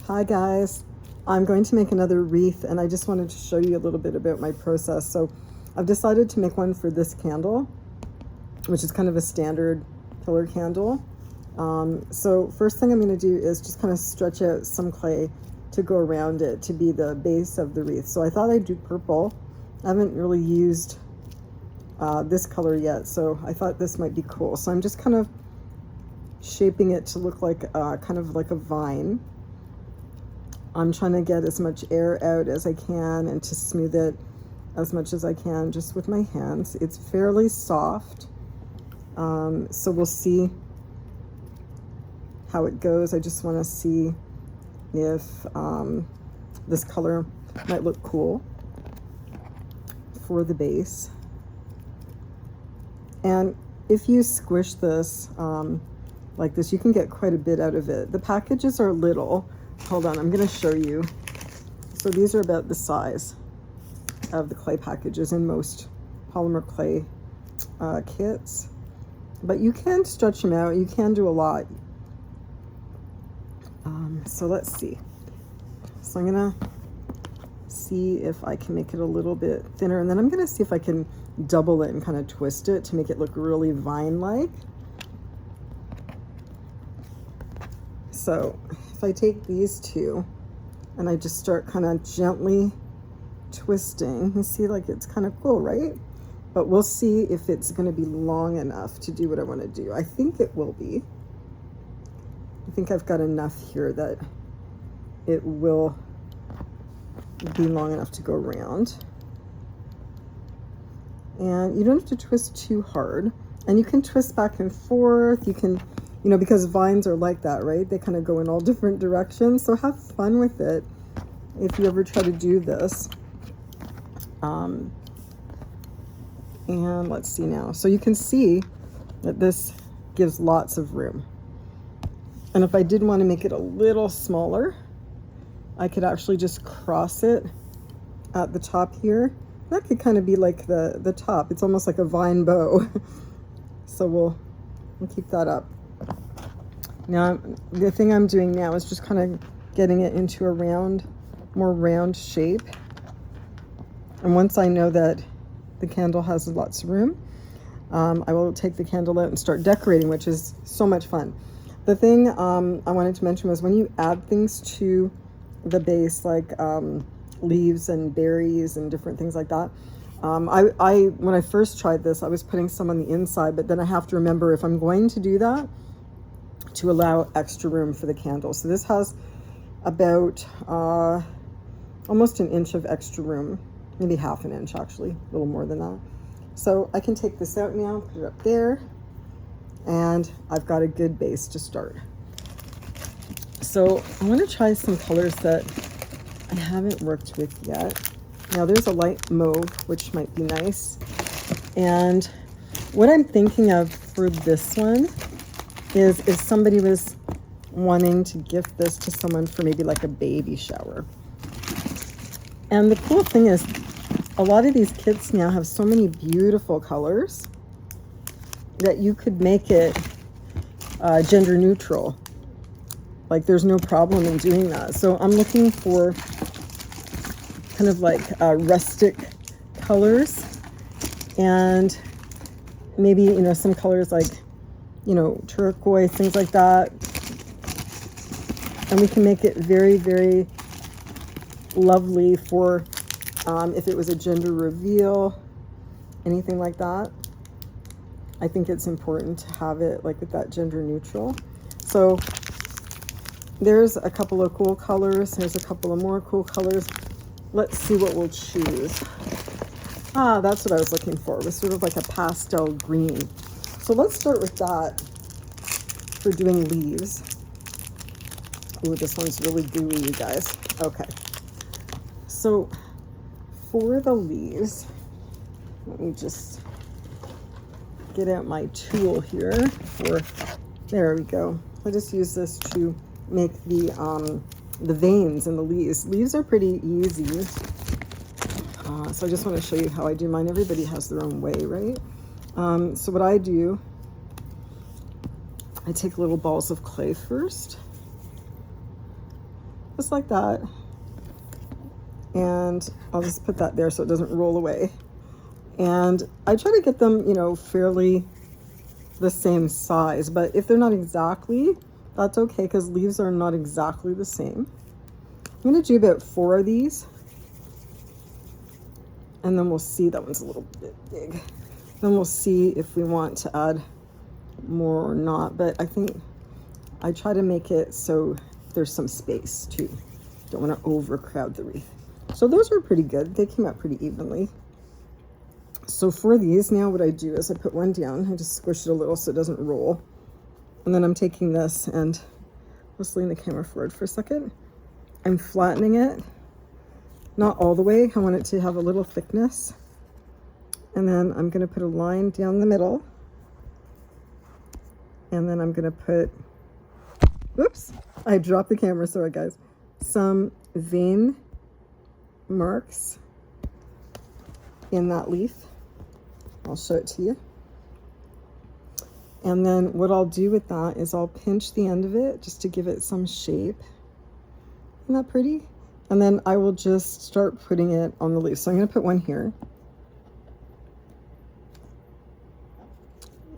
Hi guys, I'm going to make another wreath and I just wanted to show you a little bit about my process. So I've decided to make one for this candle, which is kind of a standard pillar candle. So first thing I'm going to do is just kind of stretch out some clay to go around it to be the base of the wreath. So I thought I'd do purple. I haven't really used this color yet, so I thought this might be cool. So I'm just kind of shaping it to look like kind of like a vine. I'm trying to get as much air out as I can and to smooth it as much as I can just with my hands. It's fairly soft, so we'll see how it goes. I just want to see if this color might look cool for the base. And if you squish this like this, you can get quite a bit out of it. The packages are little. Hold on, I'm going to show you. So these are about the size of the clay packages in most polymer clay kits. But you can stretch them out. You can do a lot. So let's see. So I'm going to see if I can make it a little bit thinner. And then I'm going to see if I can double it and kind of twist it to make it look really vine-like. So if I take these two and I just start kind of gently twisting, you see, like, it's kind of cool, right? But we'll see if it's going to be long enough to do what I want to do. I think it will be. I think I've got enough here that it will be long enough to go around. And you don't have to twist too hard. And you can twist back and forth. You can, you know, because vines are like that, right? They kind of go in all different directions. So have fun with it if you ever try to do this. And let's see now. So you can see that this gives lots of room. And if I did want to make it a little smaller, I could actually just cross it at the top here. That could kind of be like the top. It's almost like a vine bow. So we'll keep that up. Now, the thing I'm doing now is just kind of getting it into a more round shape. And once I know that the candle has lots of room, I will take the candle out and start decorating, which is so much fun. The thing I wanted to mention was when you add things to the base, like leaves and berries and different things like that. When I first tried this, I was putting some on the inside, but then I have to remember, if I'm going to do that, to allow extra room for the candle. So this has about almost an inch of extra room, maybe half an inch actually, a little more than that. So I can take this out now, put it up there, and I've got a good base to start. So I want to try some colors that I haven't worked with yet. Now there's a light mauve, which might be nice. And what I'm thinking of for this one is if somebody was wanting to gift this to someone for maybe like a baby shower. And the cool thing is, a lot of these kits now have so many beautiful colors that you could make it gender neutral. Like, there's no problem in doing that. So I'm looking for kind of like rustic colors, and maybe, you know, some colors like, you know, turquoise, things like that. And we can make it very, very lovely for if it was a gender reveal, anything like that. I think it's important to have it like with that gender neutral. So there's a couple of cool colors. There's a couple of more cool colors. Let's see what we'll choose. Ah, that's what I was looking for. It was sort of like a pastel green. So let's start with that for doing leaves. Ooh, this one's really gooey, you guys. Okay. So for the leaves, let me just get out my tool here. There we go. I'll just use this to make the veins in the leaves. Leaves are pretty easy. So I just want to show you how I do mine. Everybody has their own way, right? So what I do, I take little balls of clay first, just like that. And I'll just put that there so it doesn't roll away. And I try to get them, you know, fairly the same size, but if they're not exactly, that's okay, because leaves are not exactly the same. I'm going to do about 4 of these, and then we'll see. That one's a little bit big. Then we'll see if we want to add more or not, but I think I try to make it so there's some space too. Don't want to overcrowd the wreath. So those were pretty good. They came out pretty evenly. So for these, now what I do is I put one down, I just squish it a little so it doesn't roll. And then I'm taking this and let's lean the camera forward for a second. I'm flattening it, not all the way. I want it to have a little thickness. And then I'm going to put a line down the middle. And then I'm going to put, whoops, I dropped the camera, sorry guys. Some vein marks in that leaf. I'll show it to you. And then what I'll do with that is I'll pinch the end of it just to give it some shape. Isn't that pretty? And then I will just start putting it on the leaf. So I'm going to put one here.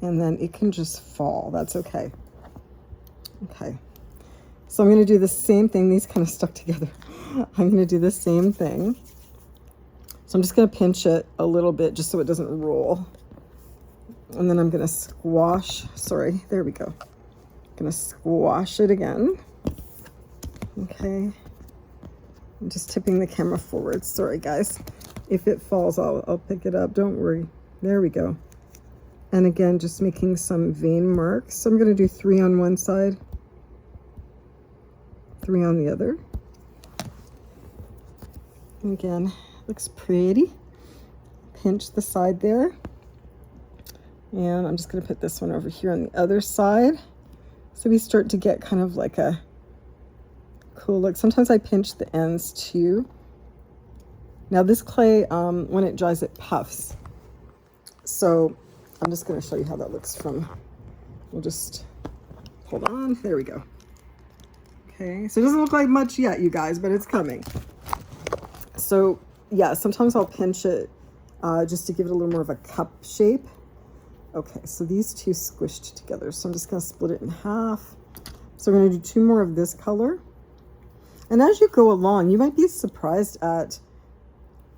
And then it can just fall. That's okay. Okay. So I'm going to do the same thing. These kind of stuck together. I'm going to do the same thing. So I'm just going to pinch it a little bit just so it doesn't roll. And then I'm going to squash. Sorry, there we go. I'm going to squash it again. Okay. I'm just tipping the camera forward. Sorry, guys. If it falls, I'll pick it up. Don't worry. There we go. And again, just making some vein marks. So I'm going to do 3 on one side, 3 on the other. And again, looks pretty. Pinch the side there. And I'm just going to put this one over here on the other side. So we start to get kind of like a cool look. Sometimes I pinch the ends too. Now this clay, when it dries, it puffs. So I'm just going to show you how that looks from, we'll just, hold on, there we go. Okay, so it doesn't look like much yet, you guys, but it's coming. So yeah, sometimes I'll pinch it just to give it a little more of a cup shape. Okay, so these two squished together. So I'm just going to split it in half. So we're going to do 2 more of this color. And as you go along, you might be surprised at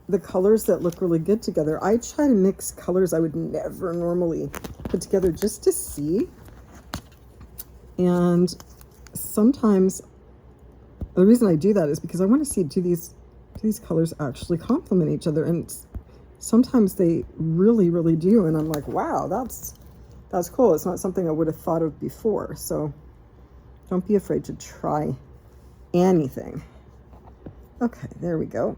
the colors that look really good together. I try to mix colors I would never normally put together just to see. And sometimes the reason I do that is because I want to see, do these colors actually complement each other? And sometimes they really, really do. And I'm like, wow, that's cool. It's not something I would have thought of before. So don't be afraid to try anything. Okay, there we go.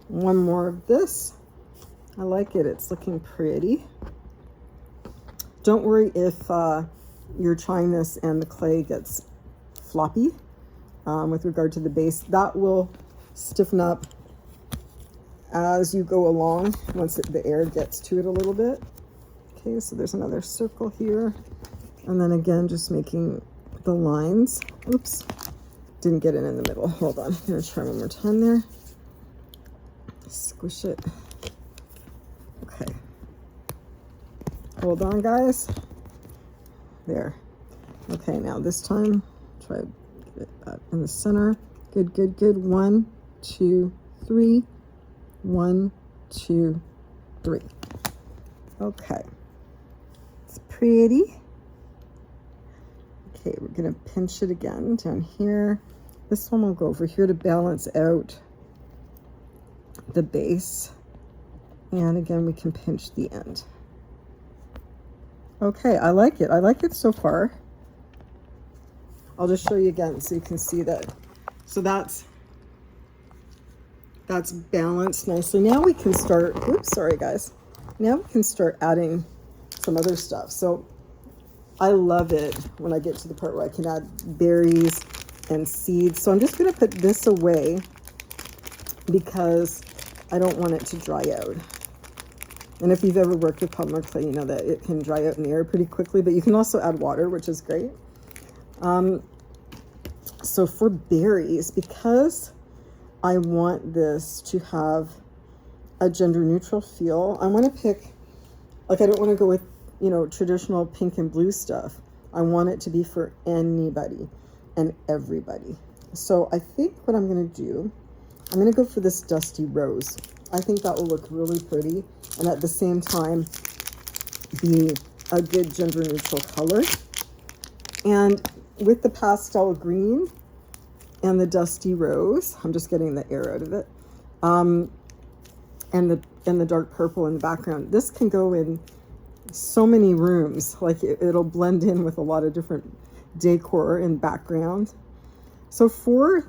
One more of this. I like it. It's looking pretty. Don't worry if you're trying this and the clay gets floppy with regard to the base. That will stiffen up as you go along once the air gets to it a little bit. Okay, so there's another circle here. And then again, just making the lines. Oops, didn't get it in the middle. Hold on, I'm gonna try one more time there. Squish it. Okay. Hold on, guys. There. Okay, now this time, try to get that in the center. Good, good, good. 1, 2, 3. 1, 2, 3. Okay. It's pretty. Okay, we're gonna pinch it again down here. This one will go over here to balance out the base. And again, we can pinch the end. Okay, I like it. I like it so far. I'll just show you again so you can see that. So that's balanced nicely. Now we can start, oops, sorry guys. Now we can start adding some other stuff. So I love it when I get to the part where I can add berries and seeds. So I'm just gonna put this away because I don't want it to dry out. And if you've ever worked with polymer clay, you know that it can dry out in the air pretty quickly, but you can also add water, which is great. So for berries, because I want this to have a gender neutral feel, I want to pick, like, I don't want to go with, you know, traditional pink and blue stuff. I want it to be for anybody and everybody. So I think what I'm going to do, I'm going to go for this dusty rose. I think that will look really pretty and at the same time be a good gender neutral color. And with the pastel green and the dusty rose, I'm just getting the air out of it, and the dark purple in the background, this can go in so many rooms. Like it'll blend in with a lot of different decor and background. So for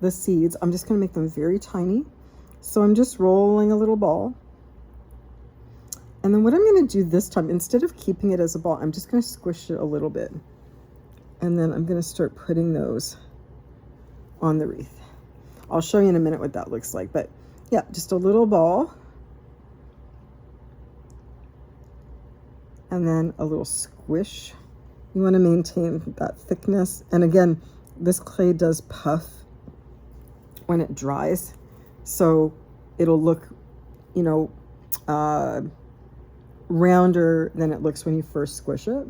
the seeds, I'm just going to make them very tiny. So I'm just rolling a little ball. And then what I'm going to do this time, instead of keeping it as a ball, I'm just going to squish it a little bit. And then I'm going to start putting those on the wreath. I'll show you in a minute what that looks like. But yeah, just a little ball. And then a little squish. You want to maintain that thickness. And again, this clay does puff when it dries. So it'll look, you know, rounder than it looks when you first squish it.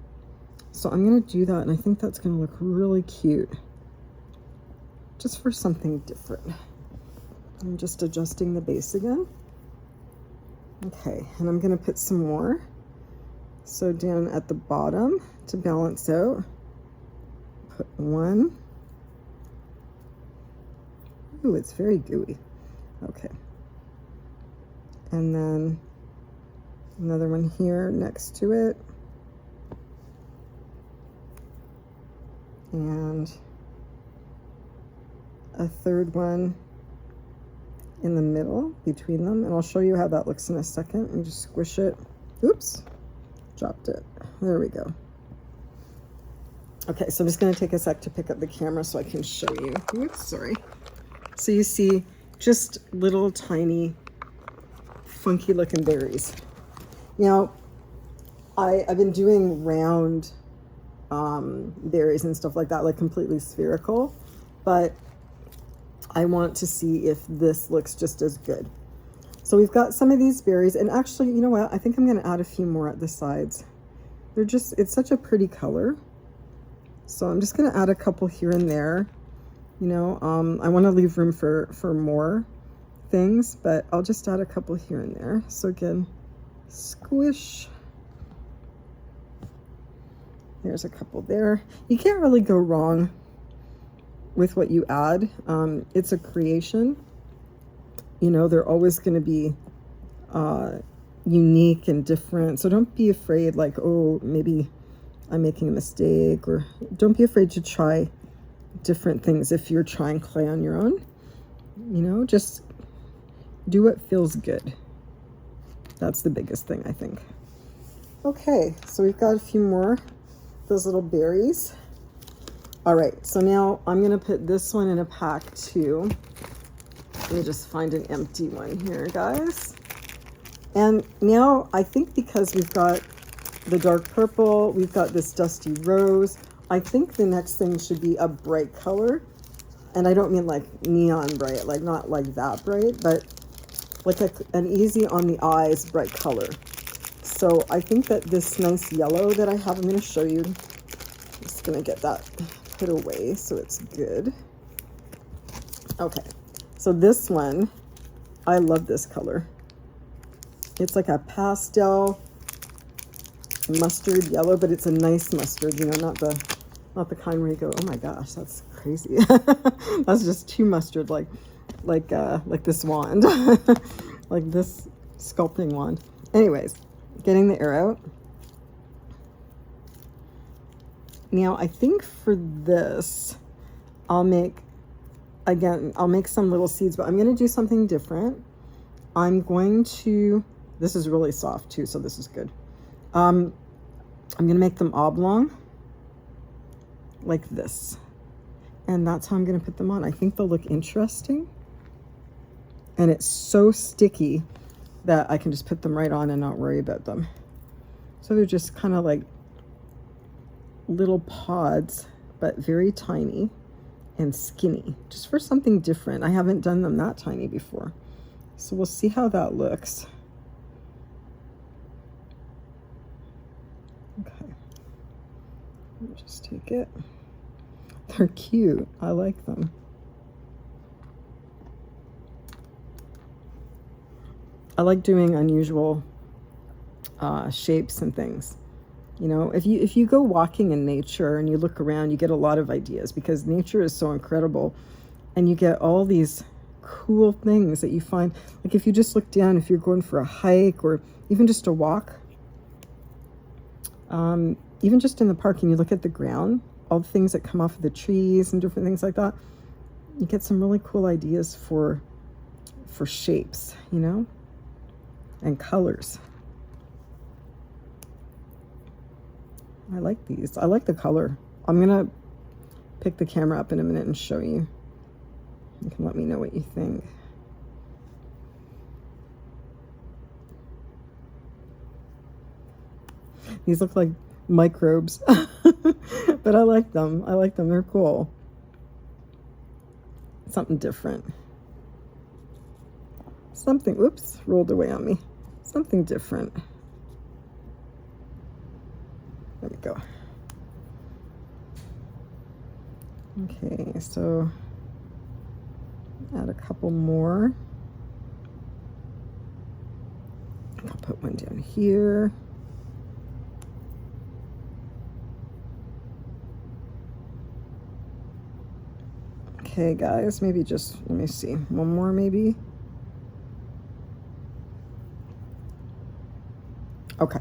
So I'm going to do that, and I think that's going to look really cute. Just for something different. I'm just adjusting the base again. Okay, and I'm going to put some more. So down at the bottom to balance out, put one. Ooh, it's very gooey. Okay. And then another one here next to it. And a third one in the middle between them. And I'll show you how that looks in a second. And just squish it. Oops, dropped it. There we go. Okay, so I'm just going to take a sec to pick up the camera so I can show you. Oops, sorry. So you see just little tiny funky looking berries. Now, I've been doing round berries and stuff like that, like completely spherical, but I want to see if this looks just as good. So we've got some of these berries, and actually, you know what? I think I'm going to add a few more at the sides. They're just, it's such a pretty color. So I'm just going to add a couple here and there. You know, I want to leave room for more things, but I'll just add a couple here and there. So again, squish. There's a couple there. You can't really go wrong with what you add. It's a creation. You know, they're always going to be unique and different. So don't be afraid, like, oh, maybe I'm making a mistake, or don't be afraid to try different things if you're trying clay on your own. You know, just do what feels good. That's the biggest thing, I think. Okay, so we've got a few more those little berries. All right, so now I'm gonna put this one in a pack too. Let me just find an empty one here, guys. And now I think because we've got the dark purple, we've got this dusty rose, I think the next thing should be a bright color. And I don't mean like neon bright, like not like that bright, but like an easy on the eyes bright color. So I think that this nice yellow that I have, I'm going to show you. I'm just going to get that put away so it's good. Okay, so this one, I love this color. It's like a pastel mustard yellow, but it's a nice mustard, you know, not the kind where you go, oh my gosh, that's crazy. That's just too mustard, like this wand, like this sculpting wand. Anyways, getting the air out. Now I think for this, I'll make some little seeds, but I'm going to do something different. I'm going to, this is really soft too, so this is good. I'm going to make them oblong like this. And that's how I'm going to put them on. I think they'll look interesting. And it's so sticky that I can just put them right on and not worry about them. So they're just kind of like little pods but very tiny and skinny, just for something different. I haven't done them that tiny before. So we'll see how that looks. Okay, I'll just take it. They're cute. I like them. I like doing unusual shapes and things. You know, if you go walking in nature and you look around, you get a lot of ideas, because nature is so incredible, and you get all these cool things that you find. Like if you just look down, if you're going for a hike or even just a walk, even just in the park, and you look at the ground, all the things that come off of the trees and different things like that, you get some really cool ideas for shapes, you know, and colors. I like these. I like the color. I'm gonna pick the camera up in a minute and show you. You can let me know what you think. These look like microbes, but I like them. I like them. They're cool. Something different. Something, oops, rolled away on me. Something different. There we go. Okay, so add a couple more. I'll put one down here. Okay, guys, maybe just, let me see, one more maybe. Okay.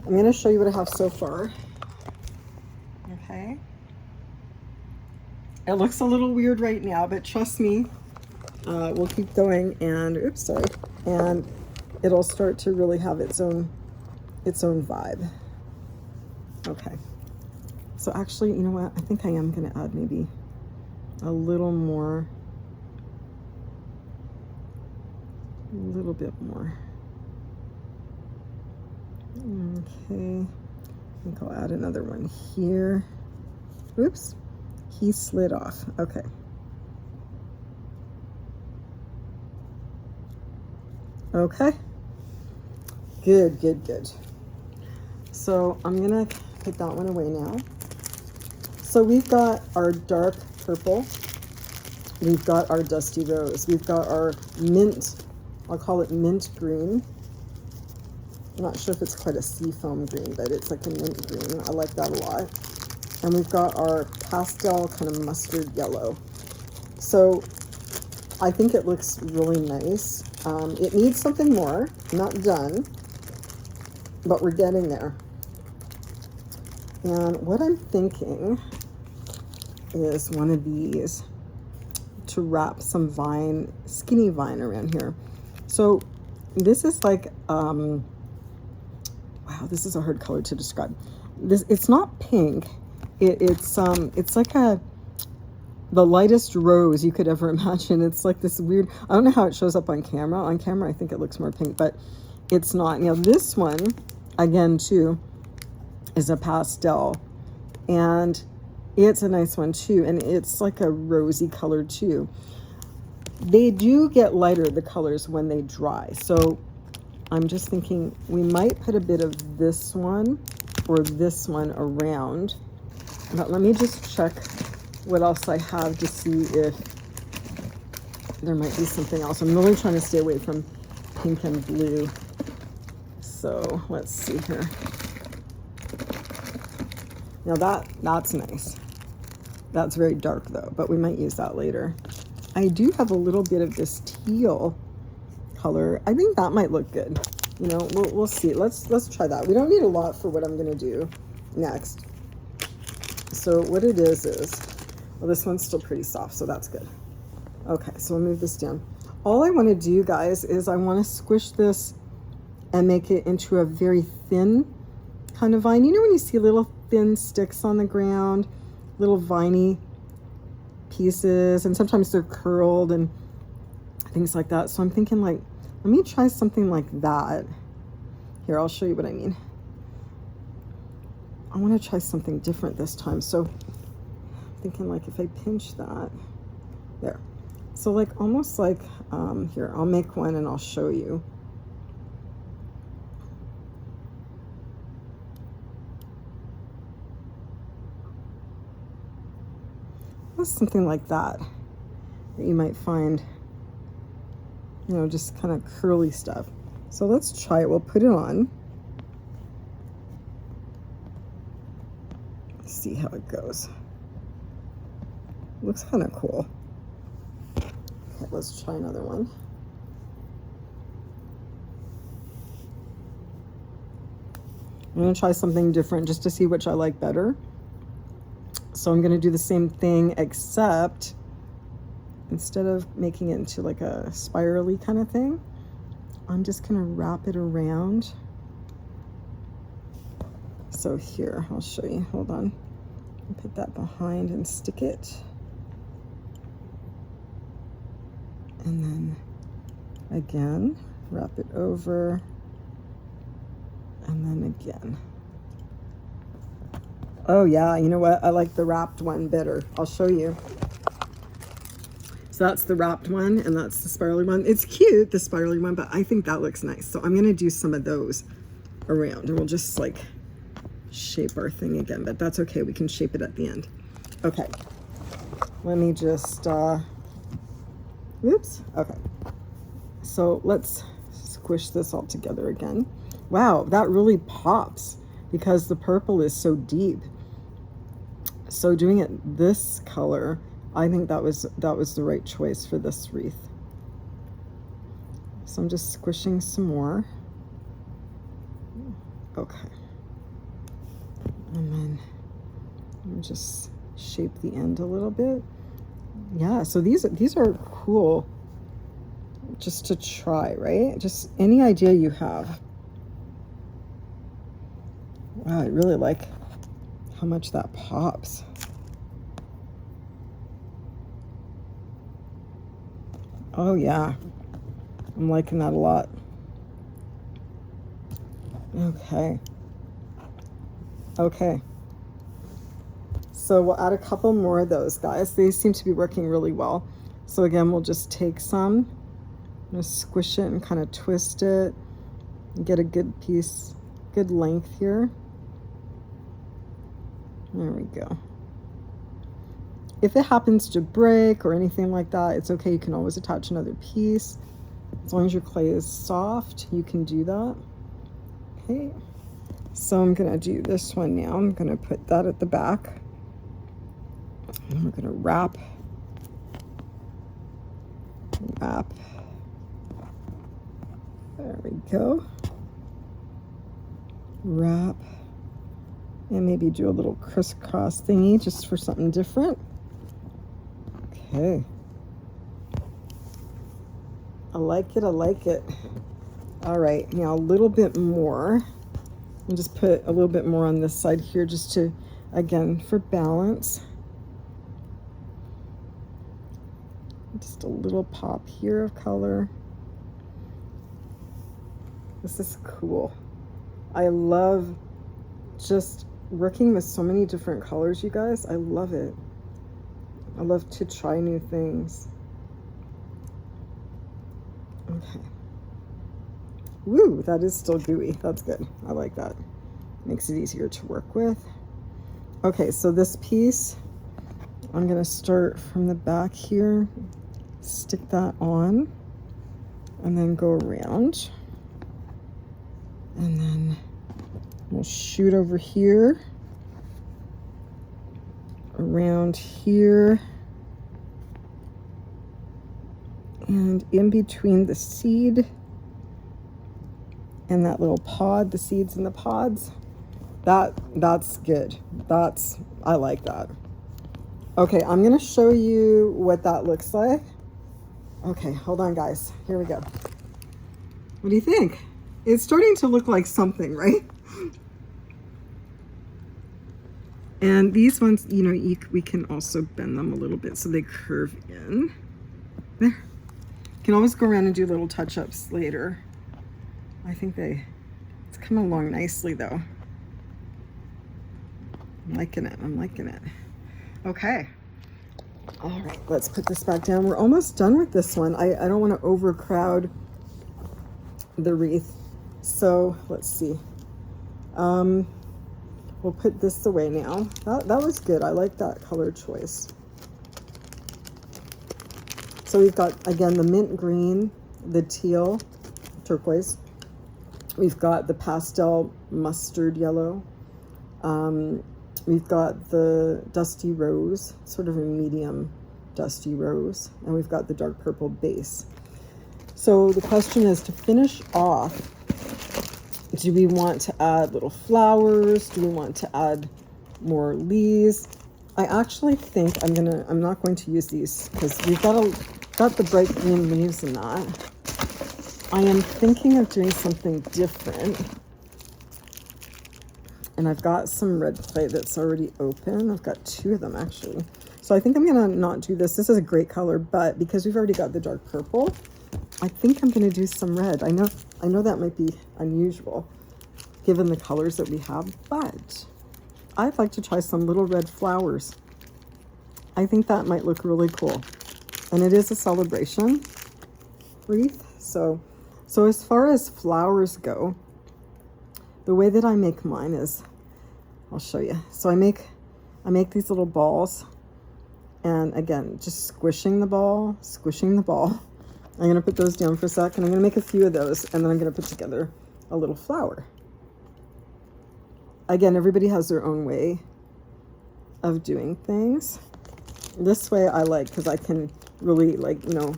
I'm going to show you what I have so far. Okay. It looks a little weird right now, but trust me, we'll keep going, and oops, sorry, and it'll start to really have its own vibe. Okay. So actually, you know what? I think I am going to add maybe a little more, a little bit more. Okay, I think I'll add another one here. Oops, he slid off. Okay. Okay. Good, good, good. So I'm gonna put that one away now. So we've got our dark purple. We've got our dusty rose. We've got our mint, I'll call it mint green. I'm not sure if it's quite a seafoam green, but it's like a mint green. I like that a lot. And we've got our pastel kind of mustard yellow. So I think it looks really nice. It needs something more, not done, but we're getting there. And what I'm thinking is one of these to wrap some vine, skinny vine around here. So this is like, wow, this is a hard color to describe. This, it's not pink. It's like the lightest rose you could ever imagine. It's like this weird, I don't know how it shows up on camera. On camera, I think it looks more pink, but it's not. Now this one, again, too, is a pastel, and it's a nice one too, and it's like a rosy color too. They do get lighter, the colors, when they dry. So I'm just thinking we might put a bit of this one or this one around, but let me just check what else I have to see if there might be something else. I'm really trying to stay away from pink and blue. So let's see here. Now that's nice. That's very dark though, but we might use that later. I do have a little bit of this teal color. I think that might look good. You know, we'll see. Let's try that. We don't need a lot for what I'm gonna do next. So what it is, well, this one's still pretty soft, so that's good. Okay, so we'll move this down. All I want to do, guys, is I want to squish this and make it into a very thin kind of vine. You know when you see little thin sticks on the ground, little viney pieces, and sometimes they're curled and things like that. So I'm thinking, like, let me try something like that. Here, I'll show you what I mean. I want to try something different this time. So I'm thinking like if I pinch that, there. So like almost like, here, I'll make one and I'll show you. Something like that you might find, you know, just kind of curly stuff. So let's try it. We'll put it on. See how it goes. Looks kind of cool. Okay, let's try another one. I'm going to try something different just to see which I like better. So I'm going to do the same thing, except instead of making it into like a spirally kind of thing, I'm just going to wrap it around. So here, I'll show you. Hold on. Put that behind and stick it. And then again, wrap it over. And then again. Oh yeah, you know what? I like the wrapped one better. I'll show you. So that's the wrapped one, and that's the spirally one. It's cute, the spirally one, but I think that looks nice. So I'm gonna do some of those around, and we'll just like shape our thing again, but that's okay. We can shape it at the end. Okay, let me just, oops, okay. So let's squish this all together again. Wow, that really pops because the purple is so deep. So doing it this color, I think that was the right choice for this wreath. So I'm just squishing some more. Okay. And then I'll just shape the end a little bit. Yeah, so these are cool just to try, right? Just any idea you have. Wow, I really like how much that pops. Oh yeah, I'm liking that a lot. Okay. Okay. So we'll add a couple more of those, guys. These seem to be working really well. So again, we'll just take some, I'm gonna squish it and kind of twist it and get a good piece, good length here. There we go. If it happens to break or anything like that, it's okay. You can always attach another piece. As long as your clay is soft, you can do that. Okay. So I'm gonna do this one now. I'm gonna put that at the back. And we're gonna wrap. There we go. Wrap. And maybe do a little crisscross thingy just for something different. Okay. I like it, I like it. All right, now a little bit more. I'll just put a little bit more on this side here just to, again, for balance. Just a little pop here of color. This is cool. I love just working with so many different colors, you guys. I love it. I love to try new things. Okay. Woo, that is still gooey. That's good. I like that. Makes it easier to work with. Okay, so this piece, I'm gonna start from the back here, stick that on, and then go around. And then we'll shoot over here, around here, and in between the seed and that little pod, the seeds and the pods. That's good. I like that. Okay, I'm gonna show you what that looks like. Okay, hold on, guys. Here we go. What do you think? It's starting to look like something, right? And these ones, you know, we can also bend them a little bit so they curve in. There. You can always go around and do little touch-ups later. I think it's coming along nicely though. I'm liking it. I'm liking it. Okay. All right, let's put this back down. We're almost done with this one. I don't want to overcrowd the wreath. So let's see. We'll put this away now. That was good. I like that color choice. So we've got, again, the mint green, the teal, turquoise. We've got the pastel mustard yellow. We've got the dusty rose, sort of a medium dusty rose. And we've got the dark purple base. So the question is, to finish off, do we want to add little flowers? Do we want to add more leaves? I actually think I'm not going to use these because we've got the bright green leaves in that. I am thinking of doing something different. And I've got some red clay that's already open. I've got 2 of them actually. So I think I'm gonna not do this. This is a great color, but because we've already got the dark purple, I think I'm gonna do some red. I know that might be unusual given the colors that we have, but I'd like to try some little red flowers. I think that might look really cool. And it is a celebration wreath. So as far as flowers go, the way that I make mine is, I'll show you. So I make these little balls, and again, just squishing the ball. I'm gonna put those down for a sec, and I'm gonna make a few of those, and then I'm gonna put together a little flower. Again, everybody has their own way of doing things. This way I like, because I can really, like, you know,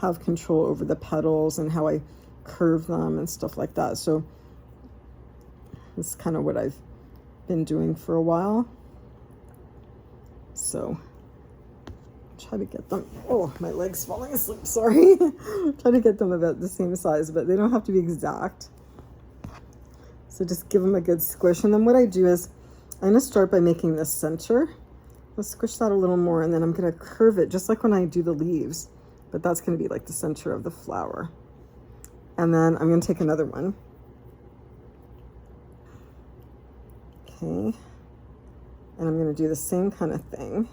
have control over the petals and how I curve them and stuff like that. So it's kind of what I've been doing for a while. So try to get them, oh, my leg's falling asleep, sorry. Try to get them about the same size, but they don't have to be exact. So just give them a good squish. And then what I do is I'm going to start by making the center. I'll squish that a little more, and then I'm going to curve it just like when I do the leaves, but that's going to be like the center of the flower. And then I'm going to take another one. Okay. And I'm going to do the same kind of thing.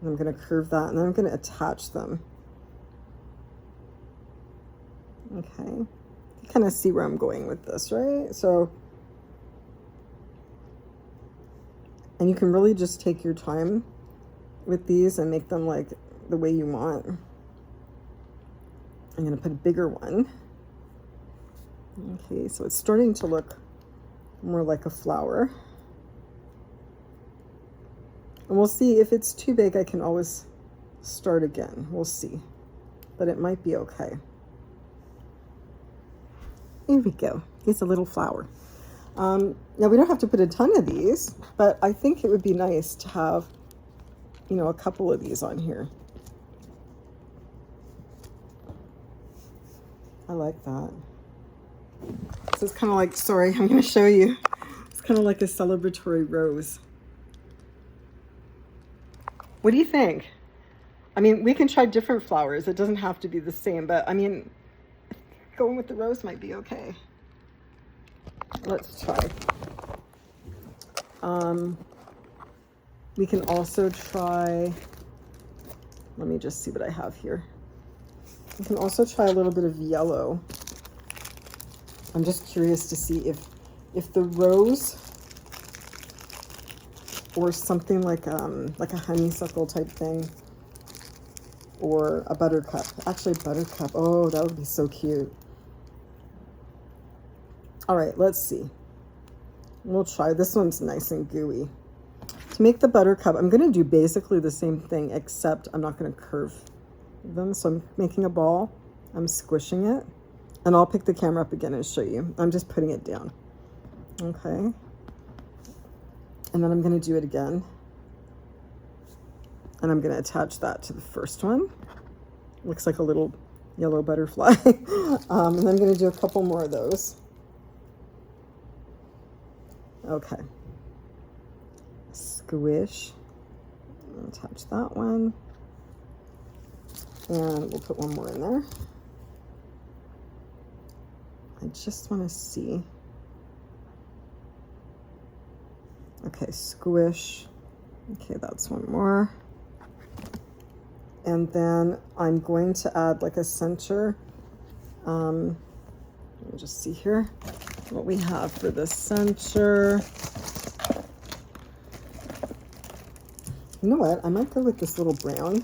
And I'm going to curve that, and then I'm going to attach them. Okay. You kind of see where I'm going with this, right? So, and you can really just take your time with these and make them like the way you want. I'm going to put a bigger one. Okay, so it's starting to look more like a flower. And we'll see if it's too big, I can always start again. We'll see, but it might be okay. Here we go. It's a little flower. Now we don't have to put a ton of these, but I think it would be nice to have, you know, a couple of these on here. I like that. So it's kind of like, sorry, I'm going to show you. It's kind of like a celebratory rose. What do you think? I mean, we can try different flowers. It doesn't have to be the same, but I mean, going with the rose might be okay. Let's try. We can also try, let me just see what I have here. We can also try a little bit of yellow. I'm just curious to see if the rose or something like a honeysuckle type thing, or a buttercup. Actually, buttercup. Oh, that would be so cute. All right, let's see. We'll try. This one's nice and gooey. To make the buttercup, I'm going to do basically the same thing, except I'm not going to curve them. So I'm making a ball. I'm squishing it. And I'll pick the camera up again and show you. I'm just putting it down. Okay. And then I'm going to do it again. And I'm going to attach that to the first one. Looks like a little yellow butterfly. And then I'm going to do a couple more of those. Okay. Squish. Attach that one. And we'll put one more in there. I just want to see. Okay, squish. Okay, that's one more. And then I'm going to add like a center. Let me just see here what we have for the center. You know what? I might go with this little brown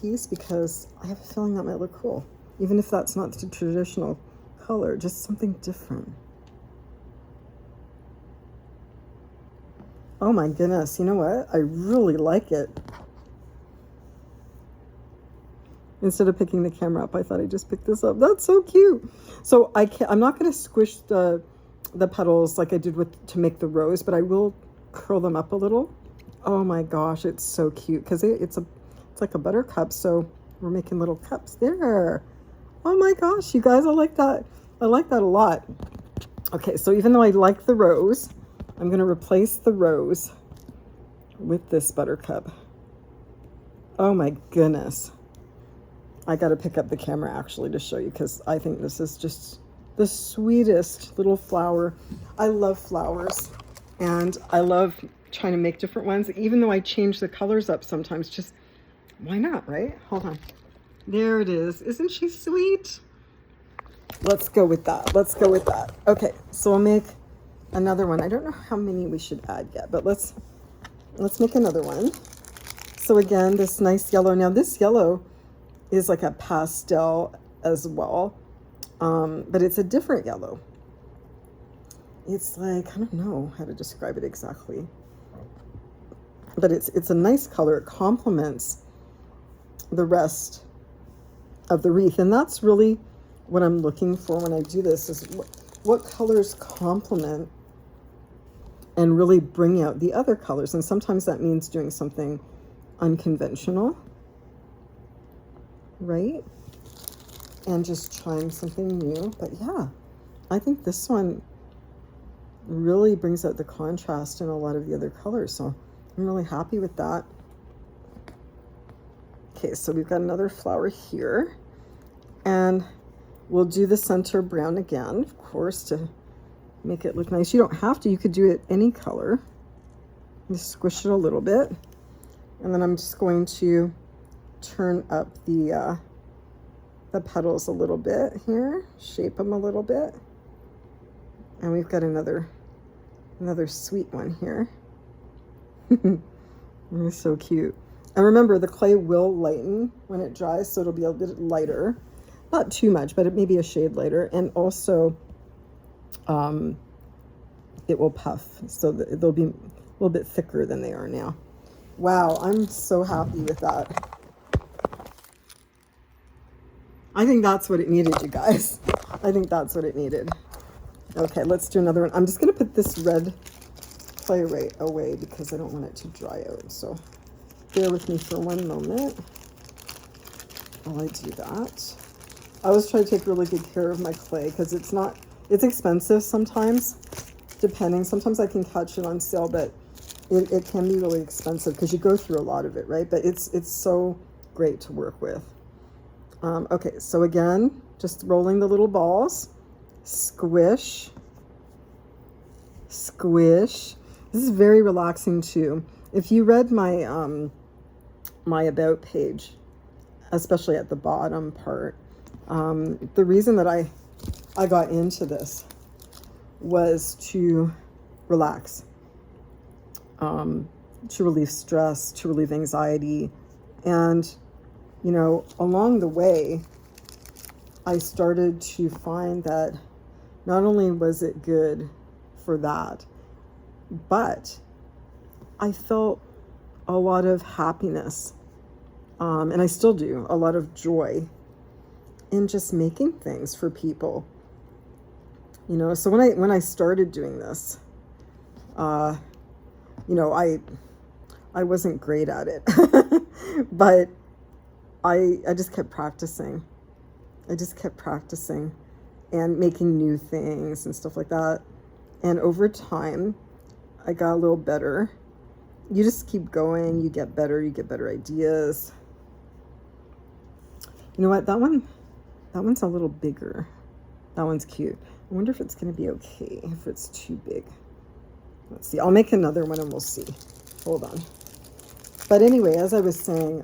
piece because I have a feeling that might look cool. Even if that's not the traditional color, just something different. Oh my goodness, you know what? I really like it. Instead of picking the camera up, I thought I'd just pick this up. That's so cute. So I'm not going to squish the petals like I did to make the rose, but I will curl them up a little. Oh my gosh, it's so cute because it's like a buttercup. So we're making little cups there. Oh my gosh, you guys, I like that. I like that a lot. Okay, so even though I like the rose, I'm going to replace the rose with this buttercup. Oh my goodness. I got to pick up the camera actually to show you because I think this is just the sweetest little flower. I love flowers and I love trying to make different ones. Even though I change the colors up sometimes, just why not, right? Hold on. There it is. Isn't she sweet? Let's go with that. Let's go with that. Okay, so I'll make another one. I don't know how many we should add yet, but let's make another one. So again, this nice yellow. Now this yellow is like a pastel as well, but it's a different yellow. It's like, I don't know how to describe it exactly, but it's a nice color. It complements the rest of the wreath, and that's really what I'm looking for when I do this, is what colors complement and really bring out the other colors. And sometimes that means doing something unconventional, right? And just trying something new. But yeah, I think this one really brings out the contrast in a lot of the other colors. So I'm really happy with that. Okay, so we've got another flower here. And we'll do the center brown again, of course, to make it look nice. You don't have to. You could do it any color. Just squish it a little bit. And then I'm just going to turn up the petals a little bit here, shape them a little bit. And we've got another sweet one here. It's so cute. And remember, the clay will lighten when it dries, so it'll be a bit lighter. Not too much, but it may be a shade lighter. And also, it will puff, so that they'll be a little bit thicker than they are now. Wow, I'm so happy with that. I think that's what it needed, you guys. I think that's what it needed. Okay, let's do another one. I'm just going to put this red clay right away because I don't want it to dry out. So bear with me for one moment while I do that. I always try to take really good care of my clay because it's expensive sometimes, depending. Sometimes I can catch it on sale, but it can be really expensive because you go through a lot of it, right? But it's so great to work with. Okay, so again, just rolling the little balls, squish, squish. This is very relaxing too. If you read my my about page, especially at the bottom part, the reason that I got into this was to relax, to relieve stress, to relieve anxiety. And you know, along the way, I started to find that not only was it good for that, but I felt a lot of happiness, and I still do, a lot of joy in just making things for people. You know, so when I started doing this, you know, I wasn't great at it, but I just kept practicing. I just kept practicing and making new things and stuff like that. And over time, I got a little better. You just keep going, you get better ideas. You know what, that one's a little bigger. That one's cute. I wonder if it's gonna be okay if it's too big. Let's see, I'll make another one and we'll see. Hold on. But anyway, as I was saying,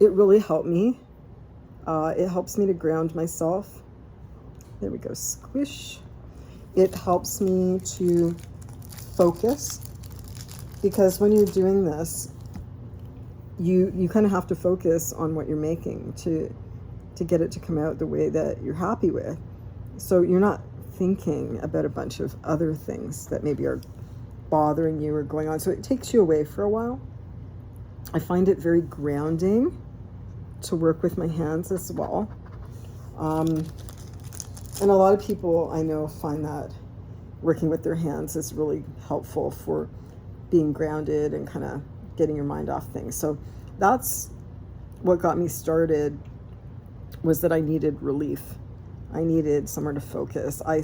it really helped me. It helps me to ground myself. There we go, squish. It helps me to focus, because when you're doing this, you kind of have to focus on what you're making to get it to come out the way that you're happy with. So you're not thinking about a bunch of other things that maybe are bothering you or going on. So it takes you away for a while. I find it very grounding to work with my hands as well. And a lot of people I know find that working with their hands is really helpful for being grounded and kind of getting your mind off things. So that's what got me started, was that I needed relief. I needed somewhere to focus. I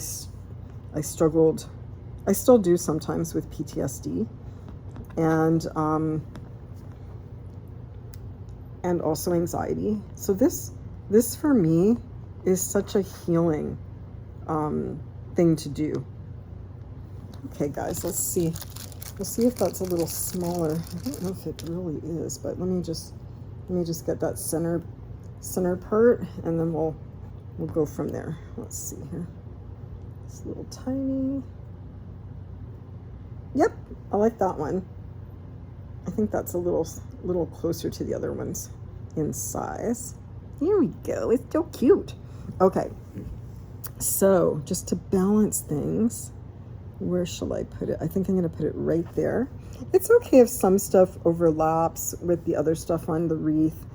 struggled, I still do sometimes, with PTSD, and also anxiety. So this for me is such a healing thing to do. Okay, guys, let's see. We'll see if that's a little smaller. I don't know if it really is, but let me just get that center part, and then we'll go from there. Let's see here. It's a little tiny. Yep, I like that one. I think that's a little closer to the other ones in size. Here we go. It's so cute. Okay, so just to balance things, where shall I put it? I think I'm going to put it right there. It's okay if some stuff overlaps with the other stuff on the wreath,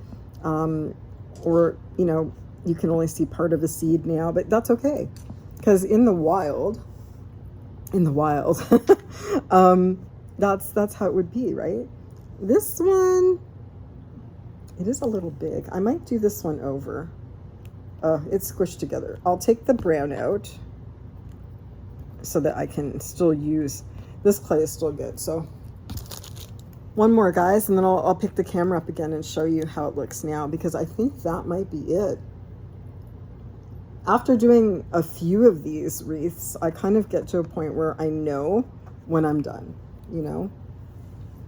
or, you know, you can only see part of a seed now, but that's okay, because in the wild, that's how it would be, right? This one, it is a little big. I might do this one over. It's squished together. I'll take the brown out so that I can still use, this clay is still good. So one more, guys, and then I'll pick the camera up again and show you how it looks now, because I think that might be it. After doing a few of these wreaths, I kind of get to a point where I know when I'm done, you know?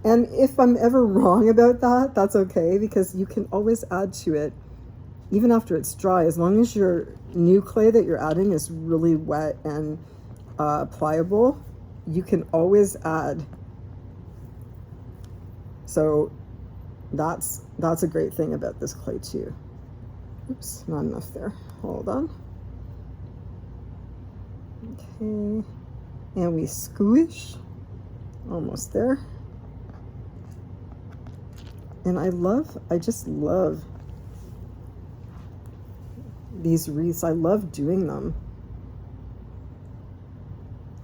And if I'm ever wrong about that, that's okay, because you can always add to it even after it's dry, as long as your new clay that you're adding is really wet and pliable, you can always add. So that's a great thing about this clay too. Oops, not enough there. Hold on. Okay, and we squish. Almost there. And I just love these wreaths. I love doing them.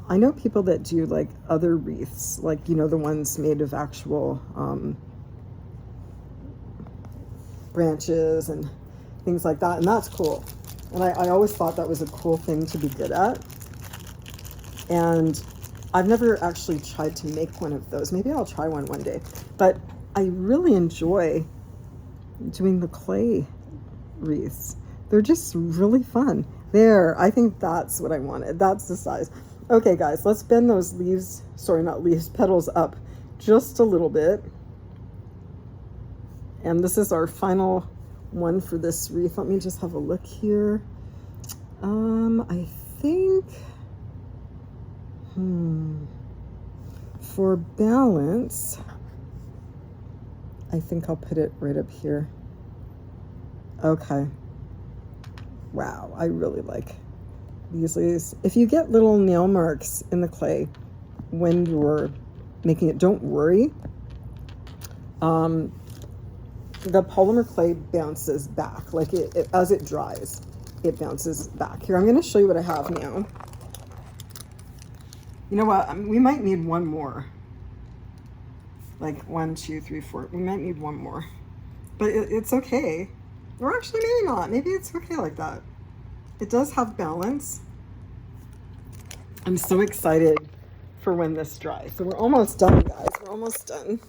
I know people that do like other wreaths, like, you know, the ones made of actual branches and things like that, and that's cool. And I always thought that was a cool thing to be good at. And I've never actually tried to make one of those. Maybe I'll try one day. But I really enjoy doing the clay wreaths. They're just really fun. There, I think that's what I wanted. That's the size. Okay, guys, let's bend those leaves, sorry, not leaves, petals up just a little bit. And this is our final one for this wreath. Let me just have a look here. I think, for balance, I think I'll put it right up here. Okay. Wow, I really like these leaves. If you get little nail marks in the clay when you're making it, don't worry. The polymer clay bounces back, like it as it dries, it bounces back. Here, I'm going to show you what I have now. You know what? We might need one more. Like 1, 2, 3, 4. We might need one more, but it's okay. Or actually, maybe not. Maybe it's okay like that. It does have balance. I'm so excited for when this dries. So we're almost done, guys. We're almost done.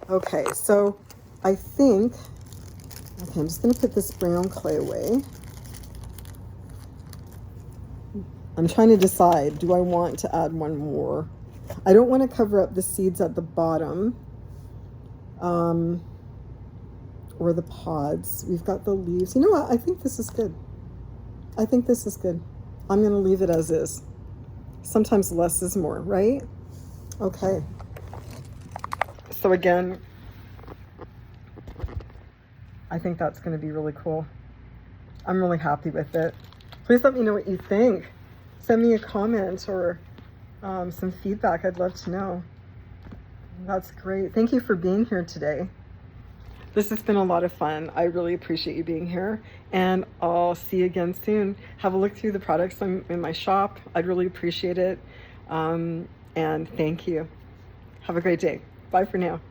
Okay, so I think, okay, I'm just going to put this brown clay away. I'm trying to decide, do I want to add one more? I don't want to cover up the seeds at the bottom, or the pods. We've got the leaves. You know what? I think this is good. I think this is good. I'm going to leave it as is. Sometimes less is more, right? Okay. So again, I think that's going to be really cool. I'm really happy with it. Please let me know what you think. Send me a comment or some feedback. I'd love to know. That's great. Thank you for being here today. This has been a lot of fun. I really appreciate you being here, and I'll see you again soon. Have a look through the products in my shop. I'd really appreciate it. And thank you. Have a great day. Bye for now.